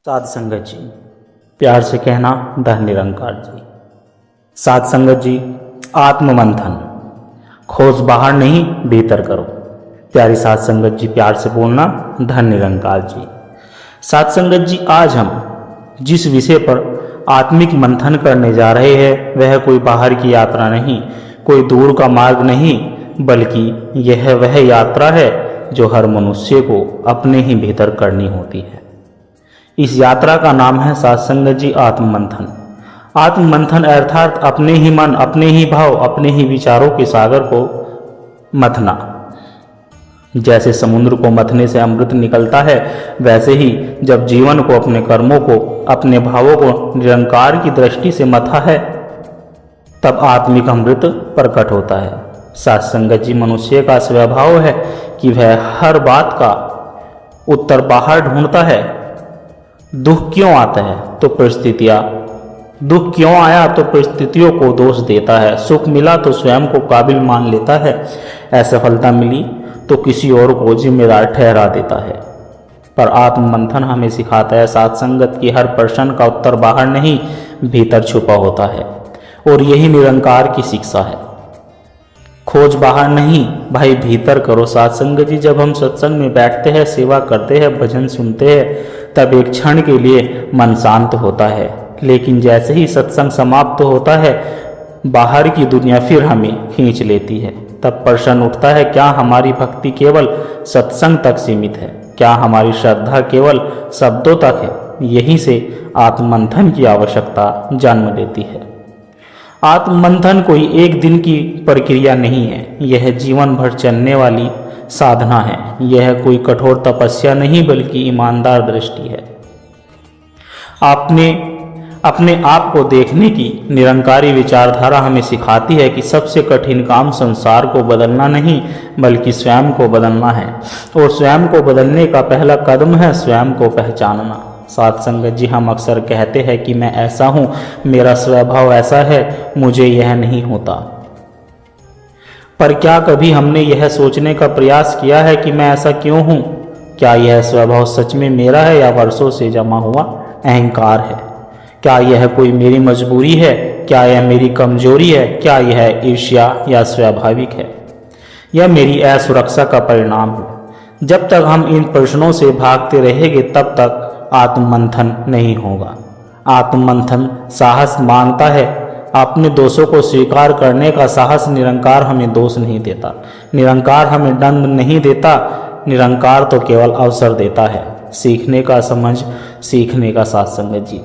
साध संगत जी, प्यार से कहना धन निरंकार जी। साध संगत जी, आत्म मंथन, खोज बाहर नहीं भीतर करो। प्यारी साध संगत जी, प्यार से बोलना धन निरंकार जी। साध संगत जी, आज हम जिस विषय पर आत्मिक मंथन करने जा रहे हैं वह कोई बाहर की यात्रा नहीं, कोई दूर का मार्ग नहीं, बल्कि यह वह यात्रा है जो हर मनुष्य को अपने ही भीतर करनी होती है। इस यात्रा का नाम है साध संगत जी आत्ममंथन। आत्ममंथन अर्थात अपने ही मन, अपने ही भाव, अपने ही विचारों के सागर को मथना। जैसे समुद्र को मथने से अमृत निकलता है, वैसे ही जब जीवन को, अपने कर्मों को, अपने भावों को निरंकार की दृष्टि से मथा है, तब आत्मिक अमृत प्रकट होता है। साध संगत जी, मनुष्य का स्वभाव है कि वह हर बात का उत्तर बाहर ढूंढता है। दुख क्यों आता है तो परिस्थितियां, दुख क्यों आया तो परिस्थितियों को दोष देता है। सुख मिला तो स्वयं को काबिल मान लेता है। असफलता मिली तो किसी और को जिम्मेदार ठहरा देता है। पर आत्ममंथन हमें सिखाता है साध संगत की हर प्रश्न का उत्तर बाहर नहीं भीतर छुपा होता है, और यही निरंकार की शिक्षा है। खोज बाहर नहीं भाई भीतर करो। साध संगत जी, जब हम सत्संग में बैठते हैं, सेवा करते हैं, भजन सुनते हैं, तब एक क्षण के लिए मन शांत होता है। लेकिन जैसे ही सत्संग समाप्त होता है, बाहर की दुनिया फिर हमें खींच लेती है। तब प्रश्न उठता है, क्या हमारी भक्ति केवल सत्संग तक सीमित है? क्या हमारी श्रद्धा केवल शब्दों तक है? यहीं से आत्ममंथन की आवश्यकता जन्म लेती है। आत्ममंथन कोई एक दिन की प्रक्रिया नहीं है, यह जीवन भर चलने वाली साधना है। यह कोई कठोर तपस्या नहीं, बल्कि ईमानदार दृष्टि है। अपने आप को देखने की निरंकारी विचारधारा हमें सिखाती है कि सबसे कठिन काम संसार को बदलना नहीं, बल्कि स्वयं को बदलना है। और स्वयं को बदलने का पहला कदम है स्वयं को पहचानना। साध संगत जी, हम अक्सर कहते हैं कि मैं ऐसा हूँ, मेरा स्वभाव ऐसा है, मुझे यह नहीं होता। पर क्या कभी हमने यह सोचने का प्रयास किया है कि मैं ऐसा क्यों हूँ? क्या यह स्वभाव सच में मेरा है या वर्षों से जमा हुआ अहंकार है? क्या यह कोई मेरी मजबूरी है? क्या यह मेरी कमजोरी है? क्या यह ईर्ष्या या स्वाभाविक है? यह मेरी असुरक्षा का परिणाम है? जब तक हम इन प्रश्नों से भागते रहेंगे, तब तक आत्ममंथन नहीं होगा। आत्ममंथन साहस मांगता है। अपने दोषों को स्वीकार करने का साहस। निरंकार हमें दोष नहीं देता, निरंकार हमें दंड नहीं देता। निरंकार तो केवल अवसर देता है सीखने का, सीखने का। साध संगत जी,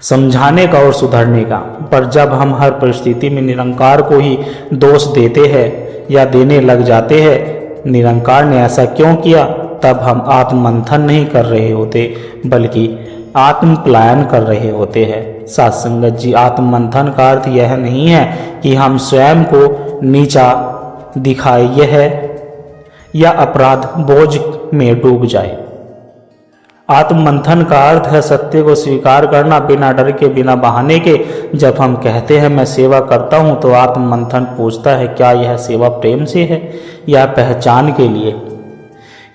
समझाने का और सुधरने का। पर जब हम हर परिस्थिति में निरंकार को ही दोष देते हैं या देने लग जाते हैं, निरंकार ने ऐसा क्यों किया, तब हम आत्ममंथन नहीं कर रहे होते, बल्कि आत्म पलायन कर रहे होते हैं। साध संगत जी, आत्ममंथन का अर्थ यह नहीं है कि हम स्वयं को नीचा दिखाए या अपराध बोझ में डूब जाए। आत्ममंथन का अर्थ है सत्य को स्वीकार करना, बिना डर के, बिना बहाने के। जब हम कहते हैं मैं सेवा करता हूँ, तो आत्ममंथन पूछता है, क्या यह सेवा प्रेम से है या पहचान के लिए?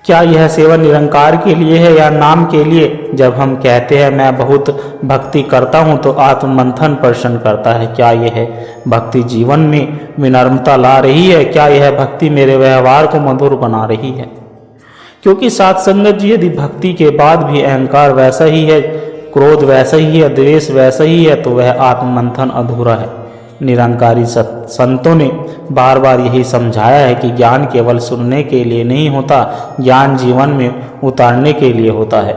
क्या यह सेवा निरंकार के लिए है या नाम के लिए? जब हम कहते हैं मैं बहुत भक्ति करता हूँ, तो आत्ममंथन प्रश्न करता है, क्या यह भक्ति जीवन में विनम्रता ला रही है? क्या यह भक्ति मेरे व्यवहार को मधुर बना रही है? क्योंकि साध संगत जी, यदि भक्ति के बाद भी अहंकार वैसा ही है, क्रोध वैसा ही है, द्वेष वैसा ही है, तो वह आत्ममंथन अधूरा है। निरंकारी संतों ने बार बार यही समझाया है कि ज्ञान केवल सुनने के लिए नहीं होता, ज्ञान जीवन में उतारने के लिए होता है।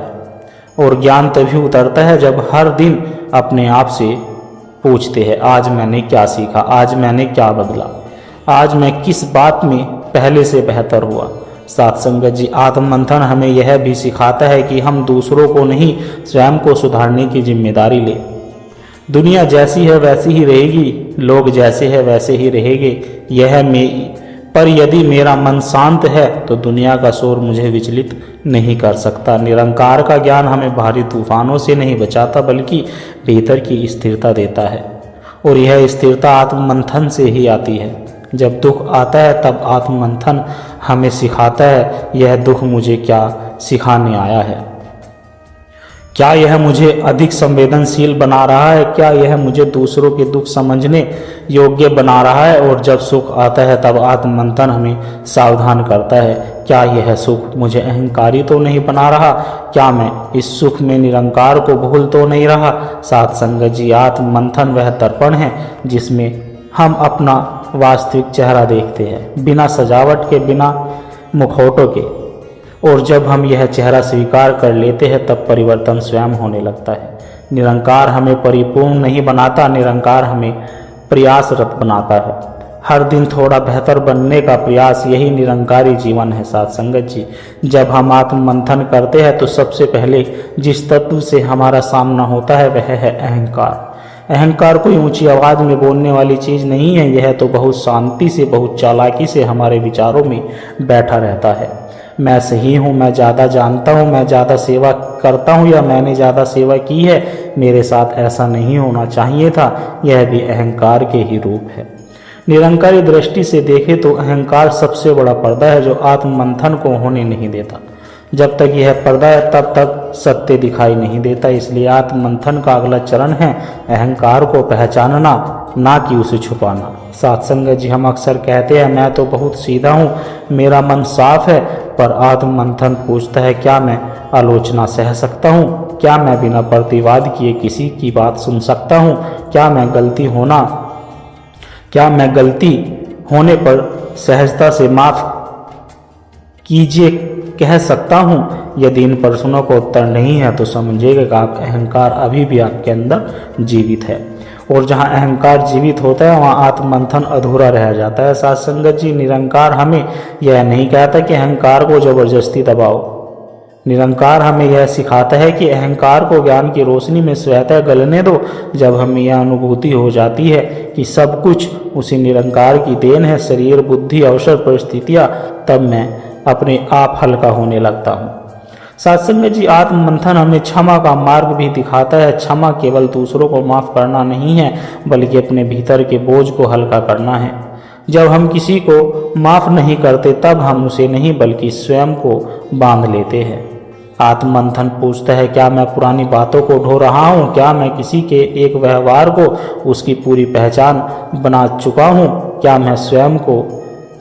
और ज्ञान तभी उतरता है जब हर दिन अपने आप से पूछते हैं, आज मैंने क्या सीखा, आज मैंने क्या बदला, आज मैं किस बात में पहले से बेहतर हुआ। साध संगत जी, आत्ममंथन हमें यह भी सिखाता है कि हम दूसरों को नहीं, स्वयं को सुधारने की जिम्मेदारी लें। दुनिया जैसी है वैसी ही रहेगी, लोग जैसे हैं वैसे ही रहेंगे। पर यदि मेरा मन शांत है, तो दुनिया का शोर मुझे विचलित नहीं कर सकता। निरंकार का ज्ञान हमें भारी तूफानों से नहीं बचाता, बल्कि भीतर की स्थिरता देता है। और यह स्थिरता आत्ममंथन से ही आती है। जब दुख आता है, तब आत्ममंथन हमें सिखाता है, यह दुख मुझे क्या सिखाने आया है। क्या यह मुझे अधिक संवेदनशील बना रहा है? क्या यह मुझे दूसरों के दुख समझने योग्य बना रहा है? और जब सुख आता है तब आत्ममंथन हमें सावधान करता है, क्या यह सुख मुझे अहंकारी तो नहीं बना रहा? क्या मैं इस सुख में निरंकार को भूल तो नहीं रहा? साथ संगत जी, आत्ममंथन वह दर्पण है जिसमें हम अपना वास्तविक चेहरा देखते हैं, बिना सजावट के, बिना मुखौटों के। और जब हम यह चेहरा स्वीकार कर लेते हैं तब परिवर्तन स्वयं होने लगता है। निरंकार हमें परिपूर्ण नहीं बनाता, निरंकार हमें प्रयासरत बनाता है। हर दिन थोड़ा बेहतर बनने का प्रयास, यही निरंकारी जीवन है। साथ संगत जी, जब हम आत्ममंथन करते हैं तो सबसे पहले जिस तत्व से हमारा सामना होता है वह है अहंकार। अहंकार कोई ऊंची आवाज में बोलने वाली चीज नहीं है, यह तो बहुत शांति से, बहुत चालाकी से हमारे विचारों में बैठा रहता है। मैं सही हूँ, मैं ज़्यादा जानता हूँ, मैं ज़्यादा सेवा करता हूँ, या मैंने ज़्यादा सेवा की है, मेरे साथ ऐसा नहीं होना चाहिए था, यह भी अहंकार के ही रूप है। निरंकारी दृष्टि से देखें तो अहंकार सबसे बड़ा पर्दा है जो आत्ममंथन को होने नहीं देता। जब तक यह पर्दा है तब तक सत्य दिखाई नहीं देता। इसलिए आत्ममंथन का अगला चरण है अहंकार को पहचानना, ना कि उसे छुपाना। साथ संगत जी, हम अक्सर कहते हैं मैं तो बहुत सीधा हूँ, मेरा मन साफ है, पर आत्ममंथन पूछता है क्या मैं आलोचना सह सकता हूँ? क्या मैं बिना प्रतिवाद किए किसी की बात सुन सकता हूँ? क्या मैं गलती होने पर सहजता से माफ कीजिए कह सकता हूँ? यदि इन प्रश्नों का उत्तर नहीं है तो समझिएगा कि आपका अहंकार अभी भी आपके अंदर जीवित है, और जहाँ अहंकार जीवित होता है वहाँ आत्ममंथन अधूरा रह जाता है। साथ संगत जी, निरंकार हमें यह नहीं कहता कि अहंकार को जबरदस्ती दबाओ। निरंकार हमें यह सिखाता है कि अहंकार को ज्ञान की रोशनी में स्वतः गलने दो। जब हमें यह अनुभूति हो जाती है कि सब कुछ उसी निरंकार की देन है, शरीर, बुद्धि, अवसर, परिस्थितियाँ, तब मैं अपने आप हल्का होने लगता हूँ। साथ संगत जी, आत्ममंथन हमें क्षमा का मार्ग भी दिखाता है। क्षमा केवल दूसरों को माफ करना नहीं है, बल्कि अपने भीतर के बोझ को हल्का करना है। जब हम किसी को माफ नहीं करते तब हम उसे नहीं बल्कि स्वयं को बांध लेते हैं। आत्ममंथन पूछता है क्या मैं पुरानी बातों को ढो रहा हूँ? क्या मैं किसी के एक व्यवहार को उसकी पूरी पहचान बना चुका हूँ? क्या मैं स्वयं को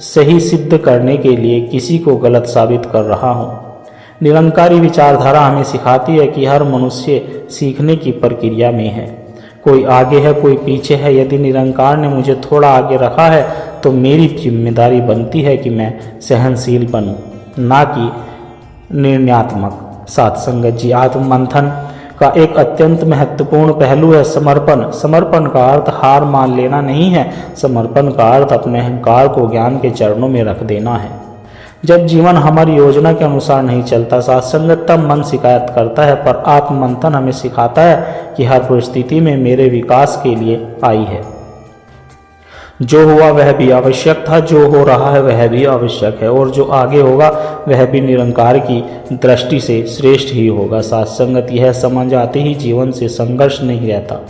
सही सिद्ध करने के लिए किसी को गलत साबित कर रहा हूँ? निरंकारी विचारधारा हमें सिखाती है कि हर मनुष्य सीखने की प्रक्रिया में है। कोई आगे है, कोई पीछे है। यदि निरंकार ने मुझे थोड़ा आगे रखा है तो मेरी जिम्मेदारी बनती है कि मैं सहनशील बनूं, ना कि निर्णयात्मक। साथ संगत जी, आत्ममंथन का एक अत्यंत महत्वपूर्ण पहलू है समर्पण। समर्पण का अर्थ हार मान लेना नहीं है, समर्पण का अर्थ अपने अहंकार को ज्ञान के चरणों में रख देना है। जब जीवन हमारी योजना के अनुसार नहीं चलता साथ संगत, तब मन शिकायत करता है, पर आत्ममंथन हमें सिखाता है कि हर परिस्थिति में मेरे विकास के लिए आई है। जो हुआ वह भी आवश्यक था, जो हो रहा है वह भी आवश्यक है, और जो आगे होगा वह भी निरंकार की दृष्टि से श्रेष्ठ ही होगा। साथ संगत, यह समझ आते ही जीवन से संघर्ष नहीं रहता,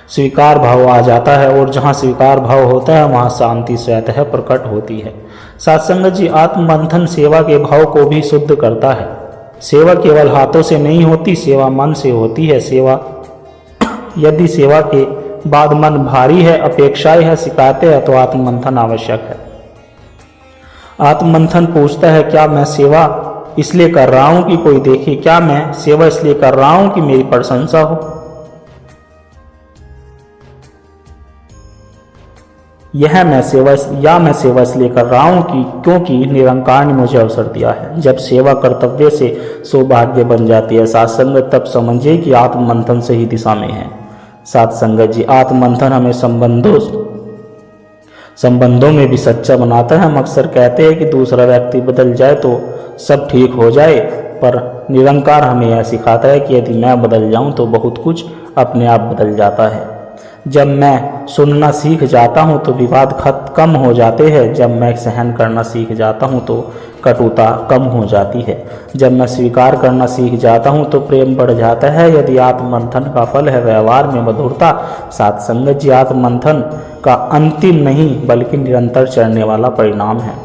स्वीकार भाव आ जाता है, और जहाँ स्वीकार भाव होता है वहाँ शांति स्वतः प्रकट होती है। साथ संगत जी, आत्ममंथन सेवा के भाव को भी शुद्ध करता है। सेवा केवल हाथों से नहीं होती, सेवा मन से होती है। यदि सेवा के बाद मन भारी है, अपेक्षाएं है, शिकायतें है, तो आत्ममंथन आवश्यक है। आत्ममंथन पूछता है क्या मैं सेवा इसलिए कर रहा हूं कि कोई देखे? क्या मैं सेवा इसलिए कर रहा हूं कि मेरी प्रशंसा हो? मैं सेवा इसलिए कर रहा हूं कि क्योंकि निरंकार ने मुझे अवसर दिया है। जब सेवा कर्तव्य से सौभाग्य बन जाती है साथ संगत, तब समझिए कि आत्ममंथन सही दिशा में है। साथ संगत जी, आत्ममंथन हमें संबंधों में भी सच्चा बनाता है। हम अक्सर कहते हैं कि दूसरा व्यक्ति बदल जाए तो सब ठीक हो जाए, पर निरंकार हमें यह सिखाता है कि यदि मैं बदल जाऊं तो बहुत कुछ अपने आप बदल जाता है। जब मैं सुनना सीख जाता हूं तो विवाद कम हो जाते हैं। जब मैं सहन करना सीख जाता हूं तो कटुता कम हो जाती है। जब मैं स्वीकार करना सीख जाता हूं तो प्रेम बढ़ जाता है। यदि आत्ममंथन का फल है व्यवहार में मधुरता, साथ संगत जी, आत्ममंथन का अंतिम नहीं बल्कि निरंतर चलने वाला परिणाम है।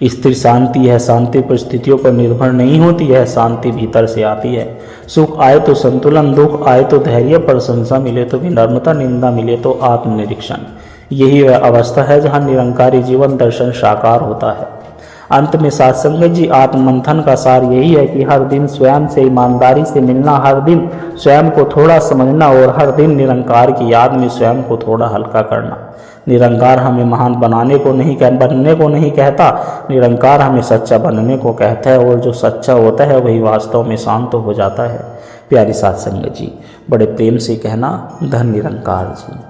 स्थिर शांति है, शांति परिस्थितियों पर निर्भर नहीं होती है, शांति भीतर से आती है। सुख आए तो संतुलन, दुख आए तो धैर्य, प्रशंसा मिले तो विनम्रता, निंदा मिले तो आत्मनिरीक्षण। यही वह अवस्था है जहाँ निरंकारी जीवन दर्शन साकार होता है। अंत में साथ संगत जी, आत्ममंथन का सार यही है कि हर दिन स्वयं से ईमानदारी से मिलना, हर दिन स्वयं को थोड़ा समझना और हर दिन निरंकार की याद में स्वयं को थोड़ा हल्का करना। निरंकार हमें महान बनने को नहीं कहता, निरंकार हमें सच्चा बनने को कहता है, और जो सच्चा होता है वही वास्तव में शांत हो जाता है। प्यारी साथ संगत जी, बड़े प्रेम से कहना, धन निरंकार जी।